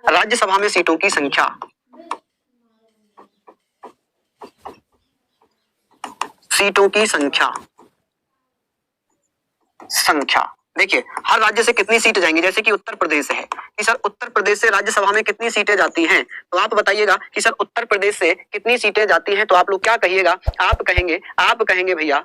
राज्यसभा में सीटों की संख्या, सीटों की संख्या, देखिए हर राज्य से कितनी सीटें जाएंगी, जैसे कि उत्तर प्रदेश है कि सर उत्तर प्रदेश से राज्यसभा में कितनी सीटें जाती हैं, तो आप बताइएगा कि सर उत्तर प्रदेश से कितनी सीटें जाती हैं, तो आप लोग क्या कहिएगा, आप कहेंगे भैया,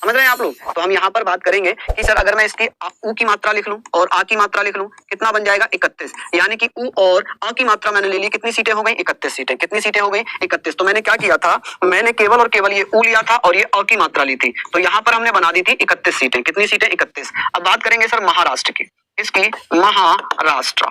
समझ रहे हैं आप लोग। तो हम यहाँ पर बात करेंगे कि सर अगर मैं इसकी उ की मात्रा लिख लूं और आ की मात्रा लिख लूं, कितना बन जाएगा 31, यानी कि उ और आ की मात्रा मैंने ले ली, कितनी सीटें हो गई 31 सीटें, कितनी सीटें हो गई 31। तो मैंने क्या किया था, मैंने केवल और केवल ये उ लिया था और ये अ की मात्रा ली थी, तो यहाँ पर हमने बना दी थी 31 सीटें, कितनी सीटें 31। अब बात करेंगे सर महाराष्ट्र की, इसकी महाराष्ट्र,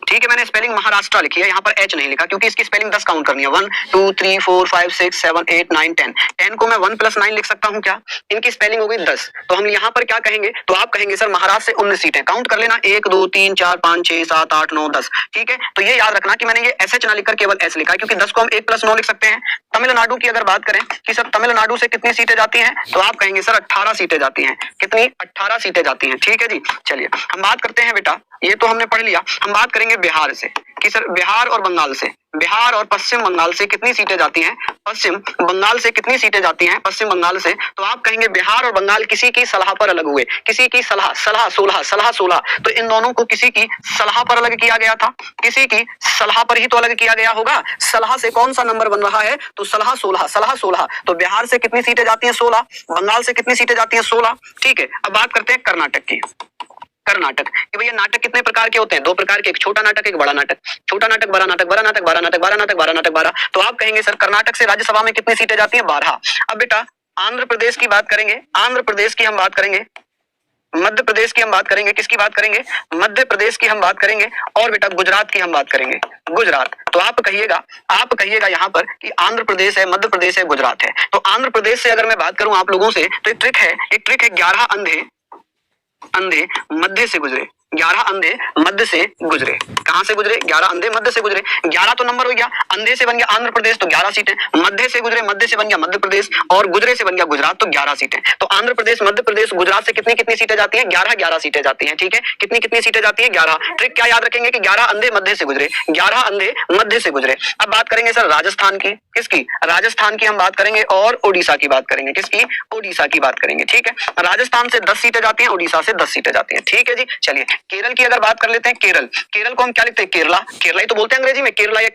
ठीक है, मैंने स्पेलिंग महाराष्ट्र लिखी है, यहाँ पर एच नहीं लिखा क्योंकि इसकी स्पेलिंग 10 काउंट करनी है, 1 2 3 4 5 6 7 8 9 10, 10 को मैं 1 + 9 लिख सकता हूँ क्या, इनकी स्पेलिंग हो गई 10। तो हम यहाँ पर क्या कहेंगे, तो आप कहेंगे सर महाराष्ट्र से 19 सीटें, काउंट कर लेना 1 2 3 4 5 6 7 8 9 10, ठीक है। तो ये याद रखना कि मैंने ये SH ना लिखकर केवल S लिखा है, क्योंकि 10 को हम 1 + 9 लिख सकते हैं। तमिलनाडु की अगर बात करें कि सर तमिलनाडु से कितनी सीटें जाती हैं, तो आप कहेंगे सर 18 सीटें जाती हैं, कितनी 18 सीटें जाती हैं, ठीक है जी। चलिए हम बात करते हैं बेटा, ये तो हमने पढ़ लिया, हम बात करेंगे बिहार से कि सर बिहार और बंगाल से, बिहार और पश्चिम बंगाल से कितनी सीटें जाती हैं, पश्चिम बंगाल से कितनी सीटें जाती हैं, पश्चिम बंगाल से, तो आप कहेंगे बिहार और बंगाल किसी की सलाह पर अलग हुए, किसी की सलाह 16, तो इन दोनों को किसी की सलाह पर अलग किया गया था, किसी की सलाह पर ही तो अलग किया गया होगा, सलाह से कौन सा नंबर बन रहा है, तो सलाह 16, तो बिहार से कितनी सीटें जाती हैं 16, बंगाल से कितनी सीटें जाती हैं 16, ठीक है। अब बात करते हैं कर्नाटक की, कर्नाटक कि भैया नाटक कितने प्रकार के होते हैं, 2 प्रकार के, एक छोटा नाटक एक बड़ा नाटक, छोटा नाटक बड़ा नाटक, बड़ा नाटक बड़ा नाटक, बड़ा नाटक बड़ा नाटक 12, तो आप कहेंगे सर कर्नाटक से राज्यसभा में कितनी सीटें जाती हैं 12। अब बेटा आंध्र प्रदेश की बात करेंगे, आंध्र प्रदेश की हम बात करेंगे, मध्य प्रदेश की हम बात करेंगे, किसकी बात करेंगे, मध्य प्रदेश की हम बात करेंगे, और बेटा गुजरात की हम बात करेंगे, गुजरात। तो आप कहिएगा यहाँ पर कि आंध्र प्रदेश है, मध्य प्रदेश है, गुजरात है। तो आंध्र प्रदेश से अगर मैं बात करूं आप लोगों से, तो एक ट्रिक है 11 अंधे मध्य से गुजरे, 11 अंधे मध्य से गुजरे, कहां से गुजरे, 11 अंधे मध्य से गुजरे, 11 तो नंबर हो गया, अंधे से बन गया आंध्र प्रदेश तो 11 सीटें, मध्य से गुजरे, मध्य से बन गया मध्य प्रदेश, और गुजरे से बन गया गुजरात तो 11 सीटें। तो आंध्र प्रदेश, मध्य प्रदेश, गुजरात से कितनी सीटें जाती हैं, 11 सीटें जाती हैं, ठीक है। कितनी सीटें जाती हैं 11। ट्रिक क्या याद रखेंगे कि 11 अंधे मध्य से गुजरे, 11 अंधे मध्य से गुजरे। अब बात करेंगे सर राजस्थान की, किसकी, राजस्थान की हम बात करेंगे, और ओडिशा की बात करेंगे, किसकी, ओडिशा की बात करेंगे, ठीक है। राजस्थान से 10 सीटें जाती हैं, ओडिशा से 10 सीटें जाती हैं, ठीक है जी। चलिए केरल की अगर बात कर लेते हैं, केरल को हम क्या लिखते हैं, केरला ही तो बोलते हैं अंग्रेजी में, केरला या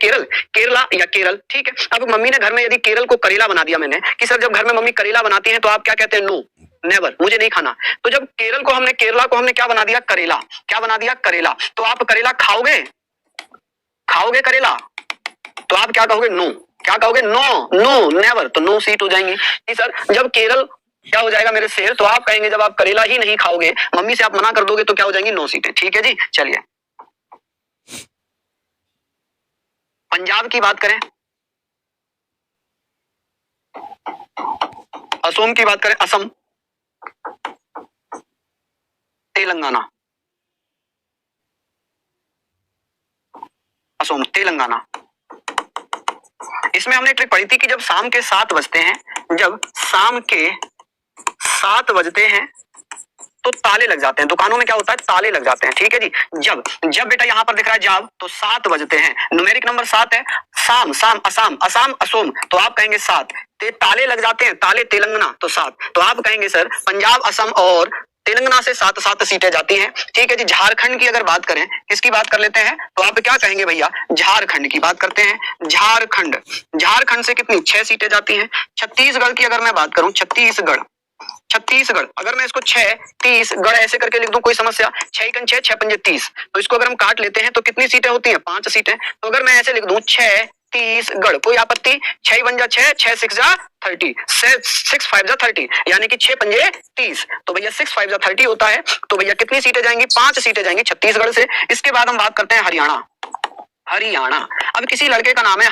केरल, ठीक है। अब मम्मी ने घर में यदि केरल को करेला बना दिया मैंने, कि सर जब घर में मम्मी करेला बनाती है तो आप क्या कहते हैं, नो नेवर, मुझे नहीं खाना। तो जब केरला को हमने क्या बना दिया, करेला, क्या बना दिया, करेला, तो आप करेला खाओगे करेला, तो आप क्या कहोगे, नो, क्या कहोगे, नो नेवर, तो नो सीट हो जाएंगी। कि सर जब केरल क्या हो जाएगा मेरे शेर, तो आप कहेंगे जब आप करेला ही नहीं खाओगे, मम्मी से आप मना कर दोगे, तो क्या हो जाएंगी, 9 सीटें, ठीक है जी। चलिए पंजाब की बात करें, असम की बात करें, असम, तेलंगाना, असम, तेलंगाना। इसमें हमने ट्रिक पढ़ी थी कि जब शाम के 7 बजते हैं, जब शाम के 7 बजते हैं तो ताले लग जाते हैं, दुकानों में क्या होता है, ताले लग जाते हैं, ठीक है जी। जब बेटा यहाँ पर दिख रहा है जब, तो 7 बजते हैं, न्यूमेरिक नंबर 7 है, शाम असम, असोम, तो आप कहेंगे 7, ताले लग जाते हैं, ताले तेलंगाना, तो 7, तो आप कहेंगे सर पंजाब, असम और तेलंगाना से 7 सीटें जाती हैं, ठीक है जी। झारखंड की अगर बात करें, किसकी बात कर लेते हैं, तो आप क्या कहेंगे भैया, झारखंड की बात करते हैं, झारखंड से कितनी 6 सीटें जाती हैं। छत्तीसगढ़ की अगर मैं बात करूं, छत्तीसगढ़, अगर मैं इसको 6 30 गढ़ ऐसे करके लिख दूं, कोई समस्या, 6 × 6 6 × 5 30, तो इसको अगर हम काट लेते हैं तो कितनी सीटें होती हैं, 5 सीटें। तो अगर मैं ऐसे लिख दूं 6 30 गढ़, कोई आपत्ति, 6 बन जा 6, 6 6 जा 30, 6 5 जा 30, यानी कि 6 पंजे 30, तो भैया 6 5 जा 30 होता है। तो भैया कितनी सीटें जाएंगी, 5 सीटें जाएंगी छत्तीसगढ़ से। इसके बाद हम बात करते हैं हरियाणा। अब किसी लड़के का नाम है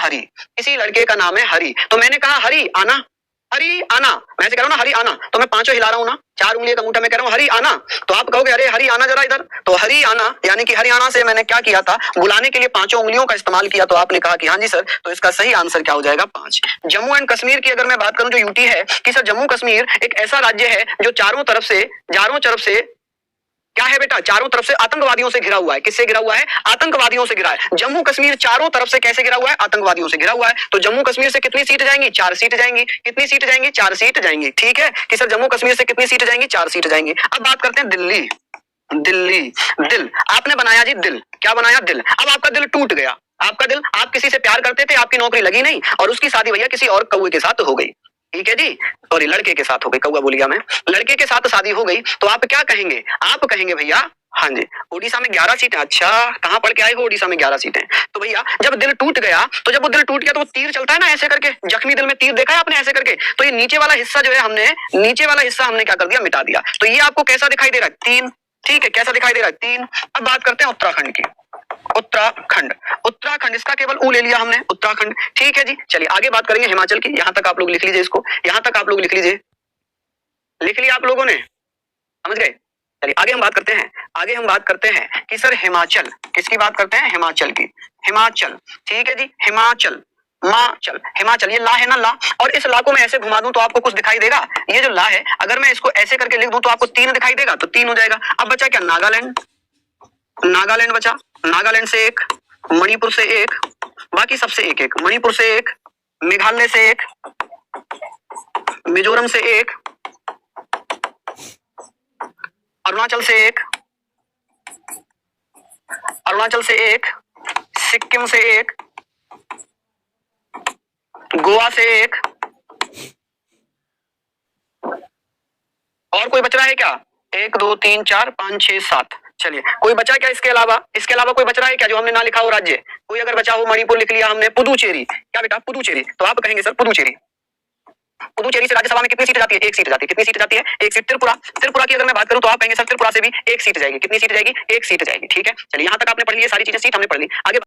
हरी, तो मैंने कहा हरियाणा, मैं ऐसे कह रहा हूं ना, हरियाणा, तो मैं 5 हिला रहा हूं ना, 4 उंगलियों का अंगूठा मैं कह रहा हूं हरियाणा, तो आप कहोगे अरे हरियाणा जरा इधर, तो हरियाणा यानी कि हरियाणा से मैंने क्या किया था, बुलाने के लिए 5 उंगलियों का इस्तेमाल किया, तो आपने कहा कि हाँ जी सर, तो इसका सही आंसर क्या हो जाएगा, 5। जम्मू एंड कश्मीर की अगर मैं बात करूं, जो यूटी है, कि सर जम्मू कश्मीर एक ऐसा राज्य है जो चारों तरफ से क्या है बेटा, चारों तरफ से आतंकवादियों से घिरा हुआ है। किससे घिरा हुआ है? आतंकवादियों से घिरा है। जम्मू कश्मीर चारों तरफ से कैसे घिरा हुआ है? आतंकवादियों से घिरा हुआ है। तो जम्मू कश्मीर से कितनी सीट जाएंगी? 4 सीट जाएंगी। कितनी सीट जाएंगी? 4 सीट जाएंगी। ठीक है कि सर जम्मू कश्मीर से कितनी सीट जाएंगी? 4 सीट जाएंगी। अब बात करते हैं दिल्ली। दिल्ली, दिल आपने बनाया जी, दिल क्या बनाया? दिल। अब आपका दिल टूट गया। आपका दिल, आप किसी से प्यार करते थे, आपकी नौकरी लगी नहीं और उसकी शादी भैया किसी और कौवे के साथ हो गई। ठीक है जी, सॉरी लड़के के साथ हो गई, कौवा बोल गया मैं, लड़के के साथ शादी हो गई। तो आप क्या कहेंगे? आप कहेंगे भैया हाँ जी, उड़ीसा में 11 सीटें। अच्छा, कहां पढ़ के आए हो? उड़ीसा में 11 सीटें। तो भैया जब दिल टूट गया, तो जब वो दिल टूट गया तो वो तीर चलता है ना ऐसे करके, जख्मी दिल में तीर देखा है आपने ऐसे करके। तो ये नीचे वाला हिस्सा जो है हमने, नीचे वाला हिस्सा हमने क्या कर दिया? मिटा दिया। तो ये आपको कैसा दिखाई दे रहा है? 3। ठीक है, कैसा दिखाई दे रहा है? 3। अब बात करते हैं उत्तराखंड की। उत्तराखंड, उत्तराखंड इसका केवल ऊ ले लिया हमने, उत्तराखंड। ठीक है जी, चलिए आगे बात करेंगे हिमाचल की। यहां तक आप लोग लिख लीजिए इसको, यहां तक आप लोग लिख लीजिए। लिख लिया आप लोगों ने? समझ गए? चलिए आगे हम बात करते हैं। आगे हम बात करते हैं कि सर हिमाचल, किसकी बात करते हैं? हिमाचल की। हिमाचल, ठीक है जी, हिमाचल, हिमाचल, हिमाचल, ये ला है ना, ला। और इस ला को मैं ऐसे घुमा दूं तो आपको कुछ दिखाई देगा? ये जो ला है, अगर मैं इसको ऐसे करके लिख दूं तो आपको 3 दिखाई देगा, तो 3 हो जाएगा। अब बचा क्या? नागालैंड, नागालैंड बचा। नागालैंड से 1, मणिपुर से 1, बाकी सबसे 1-1। मणिपुर से 1, मेघालय से 1, मिजोरम से 1, अरुणाचल से 1, अरुणाचल से 1, सिक्किम से 1, गोवा से 1, और कोई बच रहा है क्या? 1 2 3 4 5 6 7। चलिए कोई बचा क्या इसके अलावा? इसके अलावा कोई बच रहा है क्या जो हमने ना लिखा हो राज्य? कोई अगर बचा हो, मणिपुर लिख लिया हमने, पुदुचेरी, क्या बेटा? पुदुचेरी। तो आप कहेंगे सर पुदुचेरी। पुदुचेरी से राज्यसभा में कितनी सीट जाती है? 1 सीट जाती है। कितनी सीट जाती है? 1 सीट। त्रिपुरा, त्रिपुरा की अगर मैं बात करूं तो आप कहेंगे सर त्रिपुरा से भी 1 सीट जाएगी। कितनी सीट जाएगी? 1 सीट जाएगी। ठीक है, चलिए यहां तक आपने पढ़ ली सारी चीजें, सीट हमने पढ़ ली। आगे